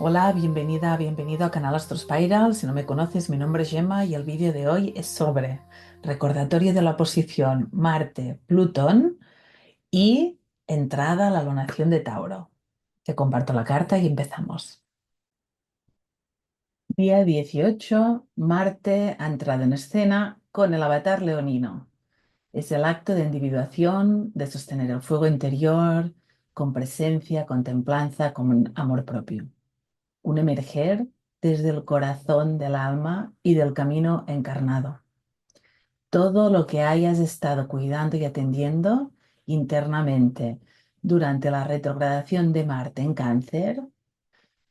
Hola, bienvenida, bienvenido a Canal Astrospiral. Si no me conoces, mi nombre es Gemma y el vídeo de hoy es sobre recordatorio de la oposición Marte-Plutón y entrada a la lunación de Tauro. Te comparto la carta y empezamos. Día 18, Marte ha entrado en escena con el avatar leonino. Es el acto de individuación, de sostener el fuego interior, con presencia, con templanza, con amor propio. Un emerger desde el corazón del alma y del camino encarnado. Todo lo que hayas estado cuidando y atendiendo internamente durante la retrogradación de Marte en Cáncer,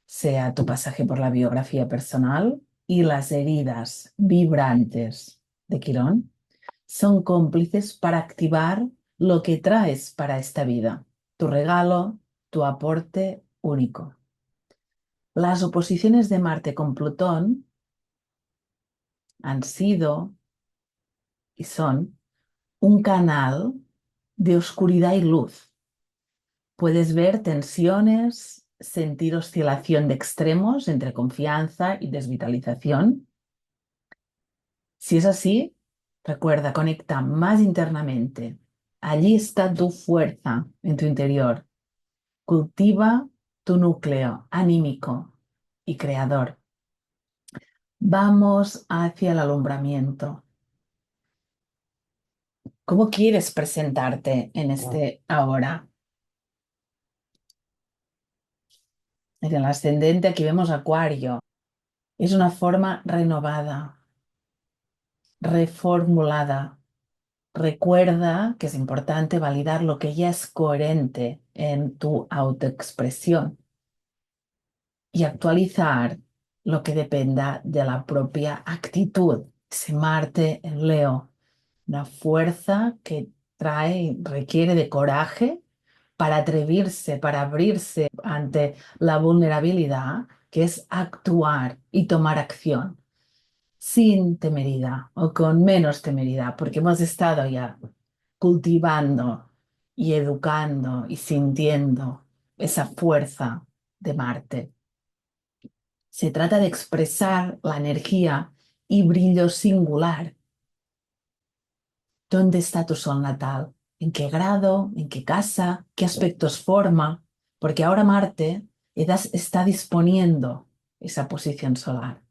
sea tu pasaje por la biografía personal y las heridas vibrantes de Quirón, son cómplices para activar lo que traes para esta vida, tu regalo, tu aporte único. Las oposiciones de Marte con Plutón han sido y son un canal de oscuridad y luz. Puedes ver tensiones, sentir oscilación de extremos entre confianza y desvitalización. Si es así, recuerda, conecta más internamente. Allí está tu fuerza en tu interior. Cultiva tu núcleo anímico y creador. Vamos hacia el alumbramiento. ¿Cómo quieres presentarte en este ahora? En el ascendente aquí vemos Acuario. Es una forma renovada, reformulada. Recuerda que es importante validar lo que ya es coherente en tu autoexpresión y actualizar lo que dependa de la propia actitud. Ese Marte en Leo, una fuerza que trae y requiere de coraje para atreverse, para abrirse ante la vulnerabilidad, que es actuar y tomar acción sin temeridad o con menos temeridad, porque hemos estado ya cultivando y educando y sintiendo esa fuerza de Marte. Se trata de expresar la energía y brillo singular. ¿Dónde está tu sol natal? ¿En qué grado? ¿En qué casa? ¿Qué aspectos forma? Porque ahora Marte está disponiendo esa posición solar,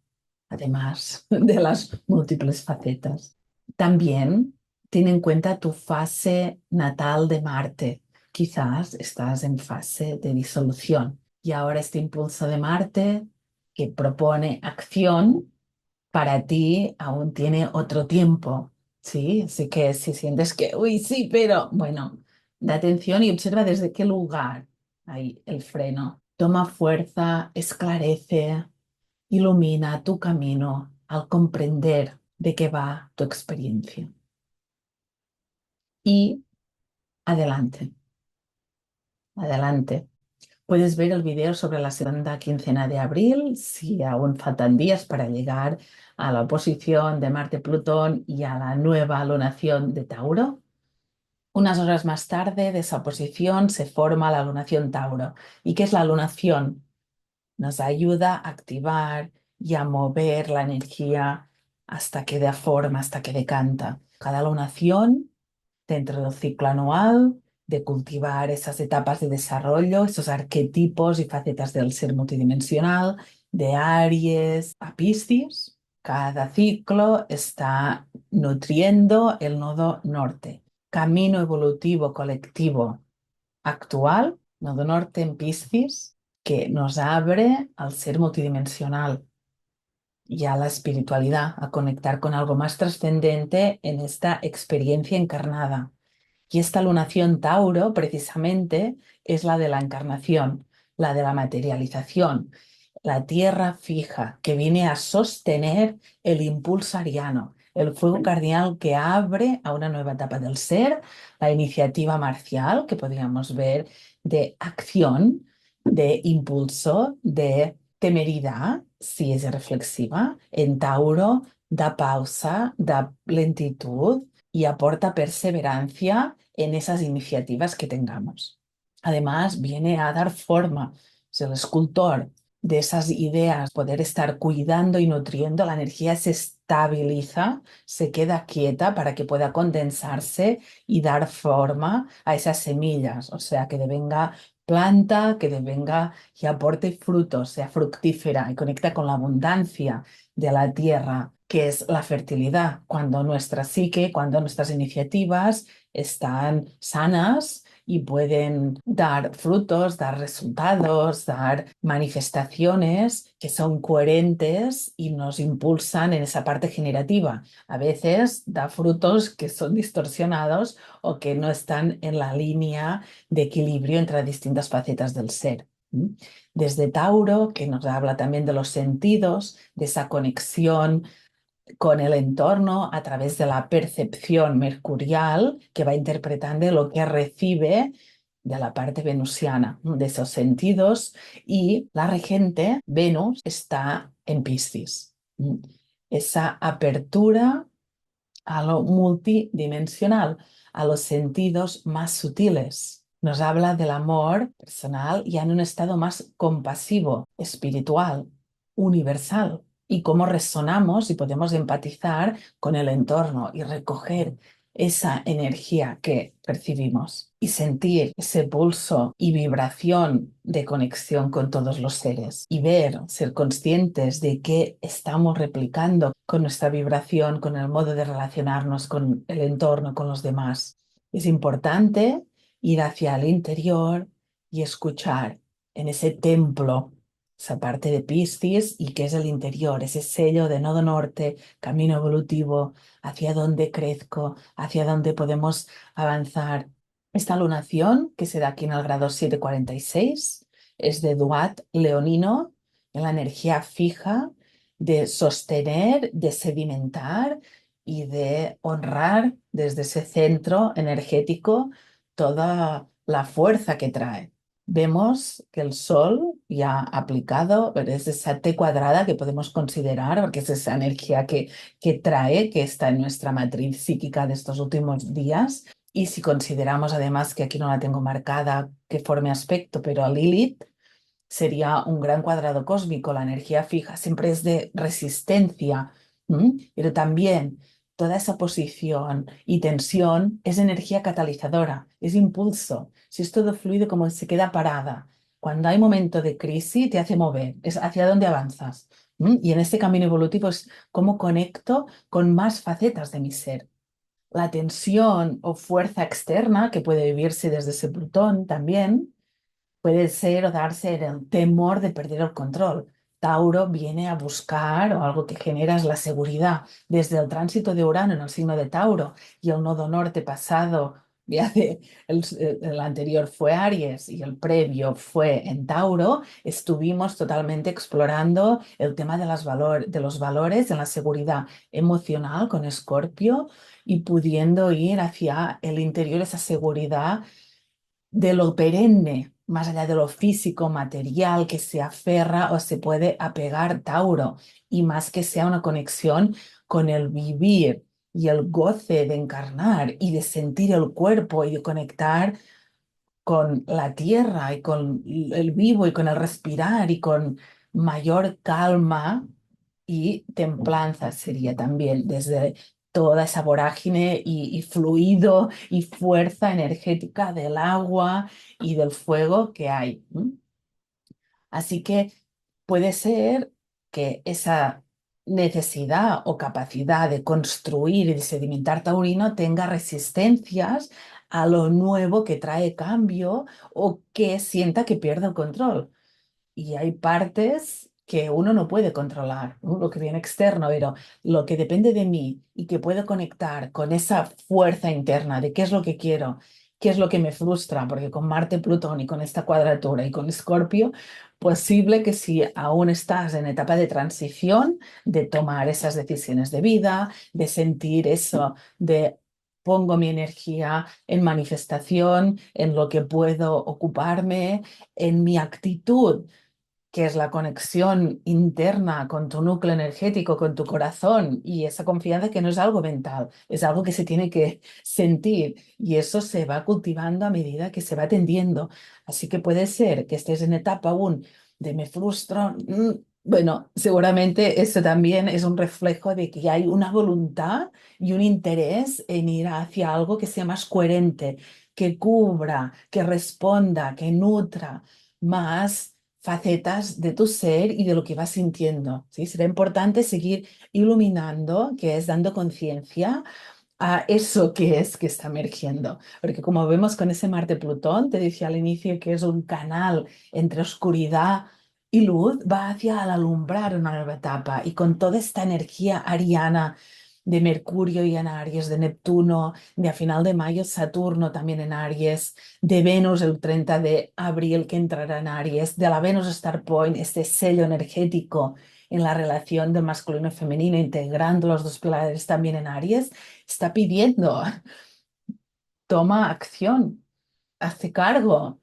además de las múltiples facetas. También ten en cuenta tu fase natal de Marte. Quizás estás en fase de disolución y ahora este impulso de Marte que propone acción para ti aún tiene otro tiempo, ¿sí? Así que si sientes que, uy, sí, pero bueno, da atención y observa desde qué lugar hay el freno. Toma fuerza, esclarece, ilumina tu camino al comprender de qué va tu experiencia. Y adelante, adelante. Puedes ver el video sobre la segunda quincena de abril, si aún faltan días para llegar a la oposición de Marte-Plutón y a la nueva lunación de Tauro. Unas horas más tarde de esa oposición se forma la lunación Tauro. ¿Y qué es la lunación? Nos ayuda a activar y a mover la energía hasta que dé forma, hasta que decanta. Cada lunación dentro del ciclo anual, de cultivar esas etapas de desarrollo, esos arquetipos y facetas del ser multidimensional, de Aries a Piscis. Cada ciclo está nutriendo el nodo norte. Camino evolutivo colectivo actual, nodo norte en Piscis, que nos abre al ser multidimensional y a la espiritualidad, a conectar con algo más trascendente en esta experiencia encarnada. Y esta lunación Tauro, precisamente, es la de la encarnación, la de la materialización, la tierra fija que viene a sostener el impulso ariano, el fuego cardinal que abre a una nueva etapa del ser, la iniciativa marcial que podríamos ver de acción, de impulso, de temeridad, si es reflexiva. En Tauro da pausa, da lentitud y aporta perseverancia en esas iniciativas que tengamos. Además, viene a dar forma, es el escultor, de esas ideas, poder estar cuidando y nutriendo, la energía se estabiliza, se queda quieta para que pueda condensarse y dar forma a esas semillas, o sea, que devenga planta, que devenga y aporte frutos, sea fructífera y conecta con la abundancia de la tierra, que es la fertilidad, cuando nuestra psique, cuando nuestras iniciativas están sanas y pueden dar frutos, dar resultados, dar manifestaciones que son coherentes y nos impulsan en esa parte generativa. A veces da frutos que son distorsionados o que no están en la línea de equilibrio entre distintas facetas del ser. Desde Tauro, que nos habla también de los sentidos, de esa conexión con el entorno a través de la percepción mercurial que va interpretando lo que recibe de la parte venusiana, ¿no? De esos sentidos, y la regente Venus está en Piscis. Esa apertura a lo multidimensional, a los sentidos más sutiles. Nos habla del amor personal ya en un estado más compasivo, espiritual, universal, y cómo resonamos y podemos empatizar con el entorno y recoger esa energía que percibimos y sentir ese pulso y vibración de conexión con todos los seres y ver, ser conscientes de que estamos replicando con nuestra vibración, con el modo de relacionarnos con el entorno, con los demás. Es importante ir hacia el interior y escuchar en ese templo, esa parte de Piscis y que es el interior, ese sello de nodo norte, camino evolutivo, hacia dónde crezco, hacia dónde podemos avanzar. Esta lunación, que se da aquí en el grado 746, es de Duat Leonino, en la energía fija de sostener, de sedimentar y de honrar desde ese centro energético toda la fuerza que trae. Vemos que el Sol ya aplicado es esa T cuadrada que podemos considerar, porque es esa energía que trae, que está en nuestra matriz psíquica de estos últimos días. Y si consideramos además que aquí no la tengo marcada que forme aspecto, pero a Lilith sería un gran cuadrado cósmico. La energía fija siempre es de resistencia, pero también toda esa posición y tensión es energía catalizadora, es impulso. Si es todo fluido, como se queda parada. Cuando hay momento de crisis, te hace mover, es hacia dónde avanzas. Y en este camino evolutivo es cómo conecto con más facetas de mi ser. La tensión o fuerza externa que puede vivirse desde ese Plutón también puede ser o darse en el temor de perder el control. Tauro viene a buscar o algo que genera es la seguridad. Desde el tránsito de Urano en el signo de Tauro y el nodo norte pasado, el anterior fue Aries y el previo fue en Tauro, estuvimos totalmente explorando el tema de, de los valores en la seguridad emocional con Escorpio y pudiendo ir hacia el interior, esa seguridad de lo perenne, más allá de lo físico, material, que se aferra o se puede apegar Tauro, y más que sea una conexión con el vivir y el goce de encarnar y de sentir el cuerpo y de conectar con la tierra y con el vivo y con el respirar y con mayor calma y templanza sería también desde toda esa vorágine y fluido y fuerza energética del agua y del fuego que hay. Así que puede ser que esa necesidad o capacidad de construir y de sedimentar taurino tenga resistencias a lo nuevo que trae cambio o que sienta que pierde el control. Y hay partes que uno no puede controlar, ¿no? Lo que viene externo, pero lo que depende de mí y que puedo conectar con esa fuerza interna de qué es lo que quiero, qué es lo que me frustra, porque con Marte, Plutón y con esta cuadratura y con Escorpio, posible que si aún estás en etapa de transición, de tomar esas decisiones de vida, de sentir eso, de pongo mi energía en manifestación, en lo que puedo ocuparme, en mi actitud que es la conexión interna con tu núcleo energético, con tu corazón y esa confianza que no es algo mental, es algo que se tiene que sentir y eso se va cultivando a medida que se va atendiendo. Así que puede ser que estés en etapa aún de me frustro. Bueno, seguramente eso también es un reflejo de que hay una voluntad y un interés en ir hacia algo que sea más coherente, que cubra, que responda, que nutra más facetas de tu ser y de lo que vas sintiendo, ¿sí? Será importante seguir iluminando, que es dando conciencia a eso que está emergiendo. Porque como vemos con ese Marte-Plutón, te decía al inicio que es un canal entre oscuridad y luz, va hacia el alumbrar una nueva etapa. Y con toda esta energía ariana de Mercurio y en Aries, de Neptuno, de a final de mayo Saturno también en Aries, de Venus el 30 de abril que entrará en Aries, de la Venus Star Point, este sello energético en la relación del masculino y femenino, integrando los dos pilares también en Aries, está pidiendo, toma acción, hazte cargo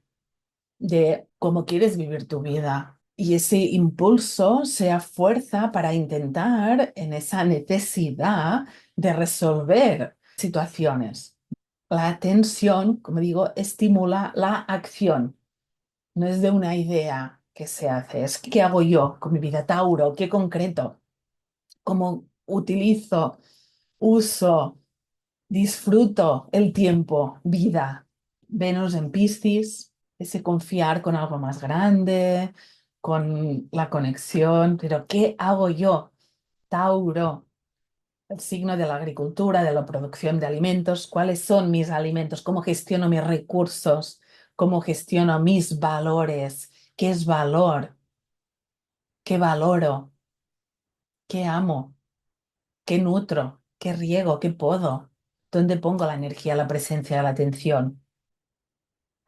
de cómo quieres vivir tu vida. Y ese impulso sea fuerza para intentar en esa necesidad de resolver situaciones. La atención, como digo, estimula la acción. No es de una idea que se hace, es qué hago yo con mi vida, Tauro, qué concreto, cómo utilizo, uso, disfruto el tiempo, vida. Venus en Piscis, ese confiar con algo más grande, con la conexión, pero ¿qué hago yo, Tauro? El signo de la agricultura, de la producción de alimentos, cuáles son mis alimentos, cómo gestiono mis recursos, cómo gestiono mis valores, qué es valor, qué valoro, qué amo, qué nutro, qué riego, qué podo, dónde pongo la energía, la presencia, la atención.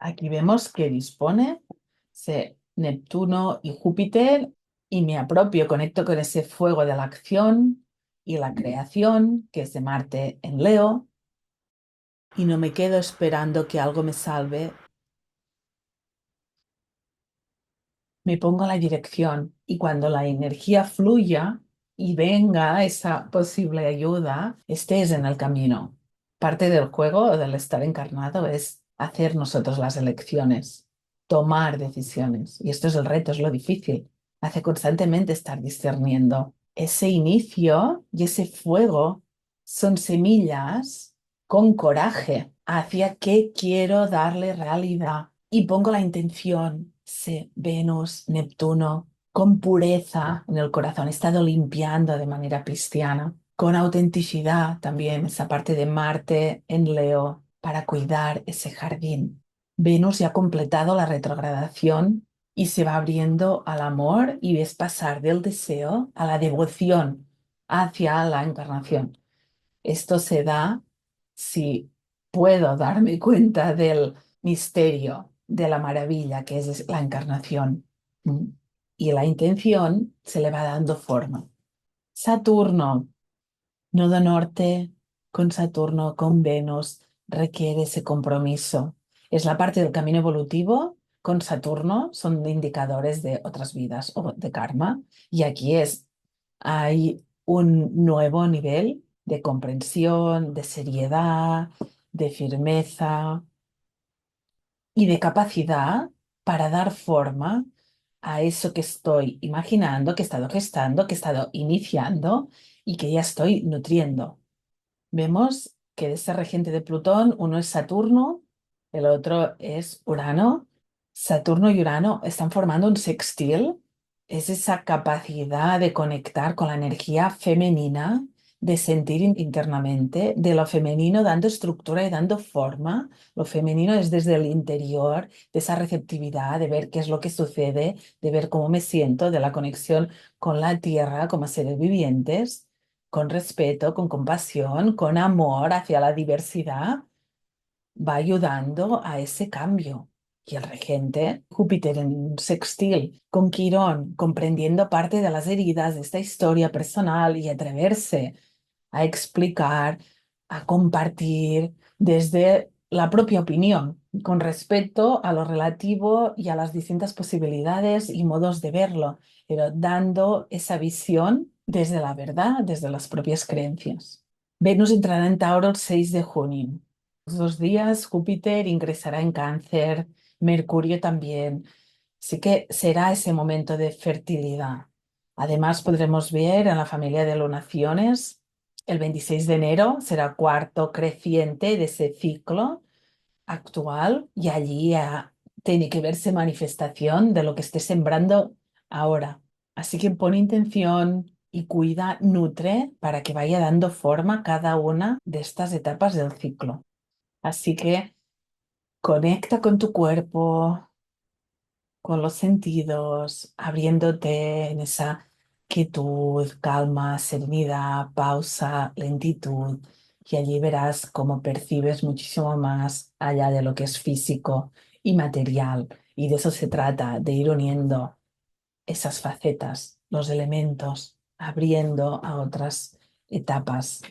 Aquí vemos que dispone Neptuno y Júpiter y me apropio, conecto con ese fuego de la acción y la creación, que es de Marte en Leo, y no me quedo esperando que algo me salve, me pongo la dirección y cuando la energía fluya y venga esa posible ayuda, estés en el camino. Parte del juego o del estar encarnado es hacer nosotros las elecciones, tomar decisiones. Y esto es el reto, es lo difícil. Hace constantemente estar discerniendo. Ese inicio y ese fuego son semillas con coraje hacia qué quiero darle realidad y pongo la intención, sé, Venus, Neptuno, con pureza en el corazón, he estado limpiando de manera cristiana, con autenticidad también, esa parte de Marte en Leo, para cuidar ese jardín. Venus ya ha completado la retrogradación y se va abriendo al amor y ves pasar del deseo a la devoción hacia la encarnación. Esto se da si puedo darme cuenta del misterio, de la maravilla que es la encarnación. ¿Mm? Y la intención se le va dando forma. Saturno, nodo norte, con Saturno, con Venus, requiere ese compromiso. Es la parte del camino evolutivo. Con Saturno son indicadores de otras vidas o de karma. Y aquí hay un nuevo nivel de comprensión, de seriedad, de firmeza y de capacidad para dar forma a eso que estoy imaginando, que he estado gestando, que he estado iniciando y que ya estoy nutriendo. Vemos que de ese regente de Plutón, uno es Saturno, el otro es Urano. Saturno y Urano están formando un sextil. Es esa capacidad de conectar con la energía femenina, de sentir internamente, de lo femenino dando estructura y dando forma. Lo femenino es desde el interior, de esa receptividad, de ver qué es lo que sucede, de ver cómo me siento, de la conexión con la tierra como seres vivientes, con respeto, con compasión, con amor hacia la diversidad, va ayudando a ese cambio. Y el regente, Júpiter en sextil con Quirón, comprendiendo parte de las heridas de esta historia personal y atreverse a explicar, a compartir desde la propia opinión, con respecto a lo relativo y a las distintas posibilidades y modos de verlo, pero dando esa visión desde la verdad, desde las propias creencias. Venus entrará en Tauro el 6 de junio. Los 2 días Júpiter ingresará en Cáncer, Mercurio también. Así que será ese momento de fertilidad. Además, podremos ver en la familia de lunaciones, el 26 de enero será cuarto creciente de ese ciclo actual y allí tiene que verse manifestación de lo que esté sembrando ahora. Así que pon intención y cuida, nutre para que vaya dando forma a cada una de estas etapas del ciclo. Así que conecta con tu cuerpo, con los sentidos, abriéndote en esa quietud, calma, serenidad, pausa, lentitud. Y allí verás cómo percibes muchísimo más allá de lo que es físico y material. Y de eso se trata, de ir uniendo esas facetas, los elementos, abriendo a otras etapas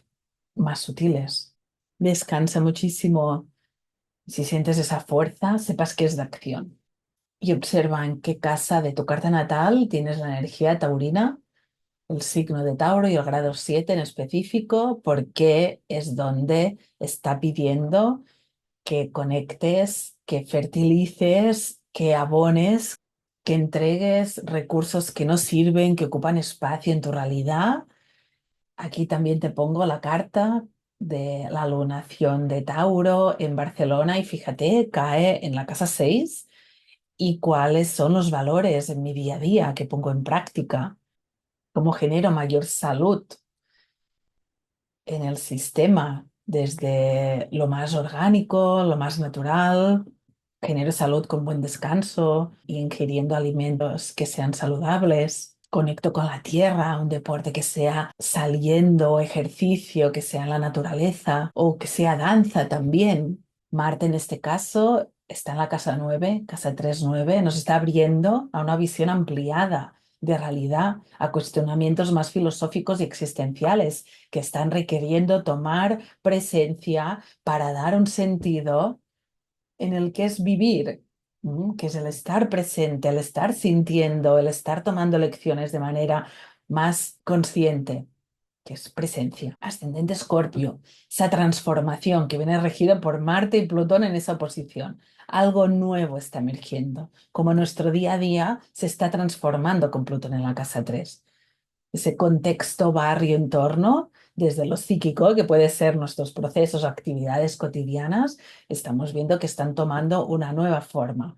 más sutiles. Descansa muchísimo. Si sientes esa fuerza, sepas que es de acción y observa en qué casa de tu carta natal tienes la energía taurina, el signo de Tauro y el grado 7 en específico, porque es donde está pidiendo que conectes, que fertilices, que abones, que entregues recursos que no sirven, que ocupan espacio en tu realidad. Aquí también te pongo la carta de la lunación de Tauro en Barcelona y fíjate, cae en la casa 6 y cuáles son los valores en mi día a día que pongo en práctica, cómo genero mayor salud en el sistema, desde lo más orgánico, lo más natural, genero salud con buen descanso y ingiriendo alimentos que sean saludables. Conecto con la tierra, un deporte que sea saliendo, ejercicio, que sea en la naturaleza o que sea danza también. Marte en este caso está en la casa 9, casa 3-9, nos está abriendo a una visión ampliada de realidad, a cuestionamientos más filosóficos y existenciales que están requiriendo tomar presencia para dar un sentido en el que es vivir, que es el estar presente, el estar sintiendo, el estar tomando lecciones de manera más consciente, que es presencia. Ascendente Escorpio, esa transformación que viene regida por Marte y Plutón en esa posición. Algo nuevo está emergiendo, como nuestro día a día se está transformando con Plutón en la casa 3. Ese contexto barrio entorno, desde lo psíquico, que puede ser nuestros procesos, actividades cotidianas, estamos viendo que están tomando una nueva forma.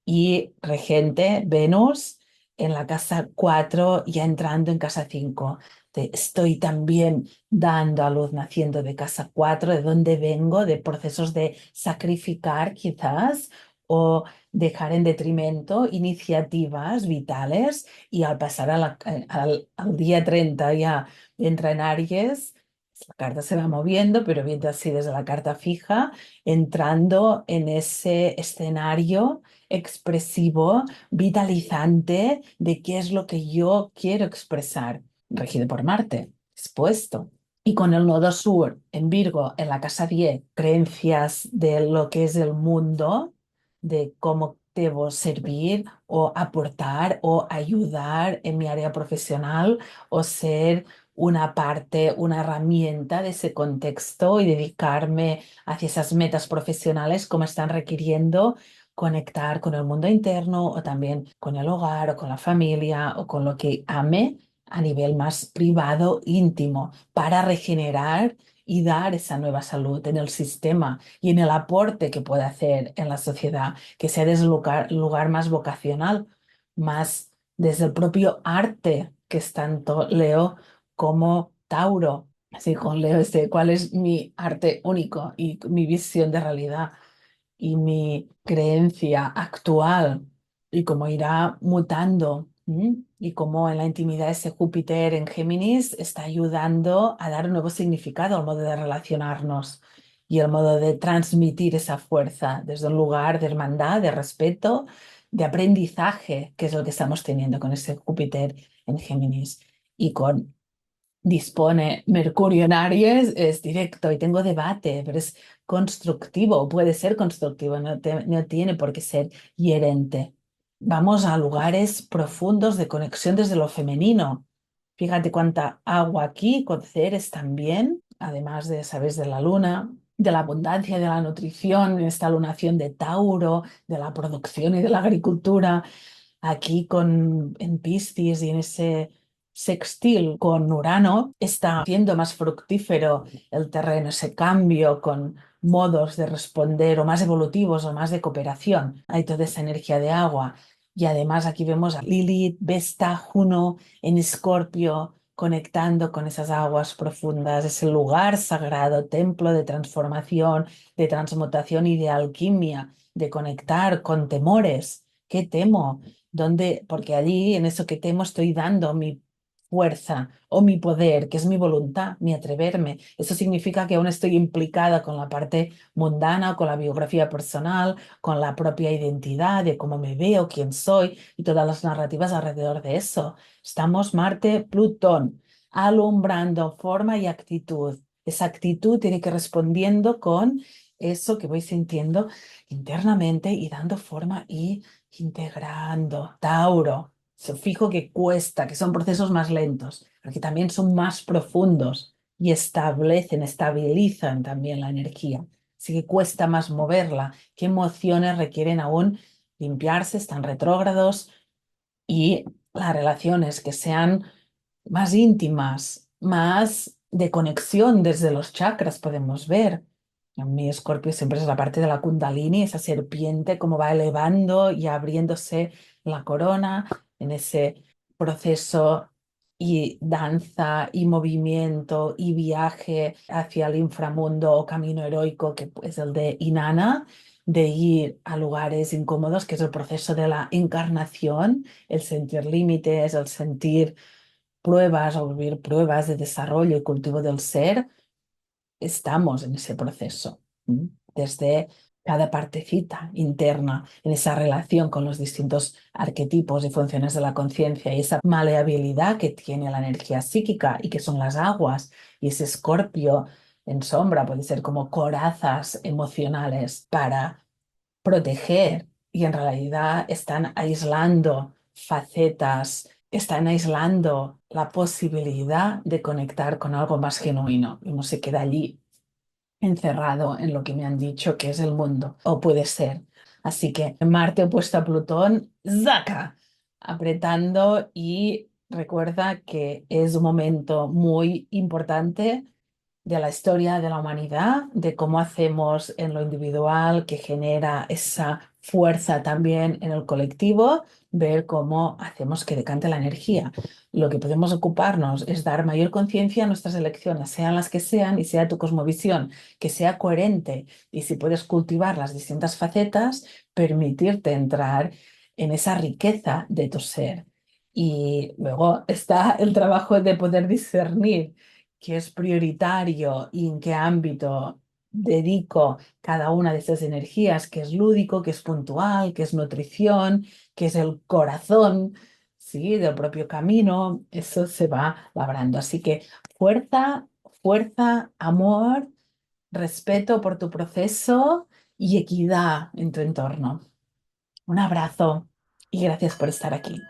Y regente Venus en la casa 4 ya entrando en casa 5. Estoy también dando a luz naciendo de casa 4 de donde vengo, de procesos de sacrificar quizás o dejar en detrimento iniciativas vitales y al pasar al día 30 ya entra en Aries. La carta se va moviendo, pero viendo así desde la carta fija, entrando en ese escenario expresivo, vitalizante de qué es lo que yo quiero expresar, regido por Marte, expuesto. Y con el nodo sur en Virgo, en la casa 10 creencias de lo que es el mundo, de cómo debo servir o aportar o ayudar en mi área profesional o ser una parte, una herramienta de ese contexto y dedicarme hacia esas metas profesionales como están requiriendo conectar con el mundo interno o también con el hogar o con la familia o con lo que ame a nivel más privado, íntimo, para regenerar y dar esa nueva salud en el sistema y en el aporte que puede hacer en la sociedad, que sea desde un lugar más vocacional, más desde el propio arte, que es tanto Leo como Tauro. Así con Leo, cuál es mi arte único y mi visión de realidad y mi creencia actual y cómo irá mutando, y cómo en la intimidad ese Júpiter en Géminis está ayudando a dar un nuevo significado al modo de relacionarnos y el modo de transmitir esa fuerza desde un lugar de hermandad, de respeto, de aprendizaje, que es lo que estamos teniendo con ese Júpiter en Géminis. Y con dispone Mercurio en Aries, es directo y tengo debate, pero es constructivo, puede ser constructivo, no tiene por qué ser hierente. Vamos a lugares profundos de conexión desde lo femenino. Fíjate cuánta agua aquí, con Ceres también, además de, sabes, de la luna. de la abundancia, de la nutrición, en esta lunación de Tauro, de la producción y de la agricultura, aquí en Piscis y en ese sextil con Urano, está haciendo más fructífero el terreno, ese cambio con modos de responder o más evolutivos o más de cooperación. Hay toda esa energía de agua. Y además aquí vemos a Lilith, Vesta, Juno en Escorpio conectando con esas aguas profundas, ese lugar sagrado, templo de transformación, de transmutación y de alquimia, de conectar con temores. ¿Qué temo? ¿Dónde? Porque allí, en eso que temo, estoy dando mi fuerza o mi poder, que es mi voluntad, mi atreverme. Eso significa que aún estoy implicada con la parte mundana, con la biografía personal, con la propia identidad de cómo me veo, quién soy y todas las narrativas alrededor de eso. Estamos Marte, Plutón, alumbrando forma y actitud. Esa actitud tiene que ir respondiendo con eso que voy sintiendo internamente y dando forma y integrando. Tauro, se fijo que cuesta, que son procesos más lentos, pero que también son más profundos y estabilizan también la energía. Así que cuesta más moverla. ¿Qué emociones requieren aún limpiarse? Están retrógrados y las relaciones que sean más íntimas, más de conexión desde los chakras podemos ver. En mi Escorpio siempre es la parte de la Kundalini, esa serpiente como va elevando y abriéndose la corona en ese proceso y danza y movimiento y viaje hacia el inframundo o camino heroico que es el de Inanna, de ir a lugares incómodos, que es el proceso de la encarnación, el sentir límites, el sentir pruebas o vivir pruebas de desarrollo y cultivo del ser, estamos en ese proceso, ¿m? Desde cada partecita interna, en esa relación con los distintos arquetipos y funciones de la conciencia y esa maleabilidad que tiene la energía psíquica y que son las aguas y ese escorpio en sombra puede ser como corazas emocionales para proteger y en realidad están aislando facetas, están aislando la posibilidad de conectar con algo más genuino. Uno se queda allí encerrado en lo que me han dicho que es el mundo, o puede ser. Así que Marte opuesto a Plutón, ¡zaca! Apretando y recuerda que es un momento muy importante de la historia de la humanidad, de cómo hacemos en lo individual, que genera esa fuerza también en el colectivo, ver cómo hacemos que decante la energía. Lo que podemos ocuparnos es dar mayor conciencia a nuestras elecciones, sean las que sean, y sea tu cosmovisión, que sea coherente. Y si puedes cultivar las distintas facetas, permitirte entrar en esa riqueza de tu ser. Y luego está el trabajo de poder discernir qué es prioritario y en qué ámbito dedico cada una de esas energías, qué es lúdico, qué es puntual, qué es nutrición, qué es el corazón, ¿sí? Del propio camino, eso se va labrando. Así que fuerza, fuerza, amor, respeto por tu proceso y equidad en tu entorno. Un abrazo y gracias por estar aquí.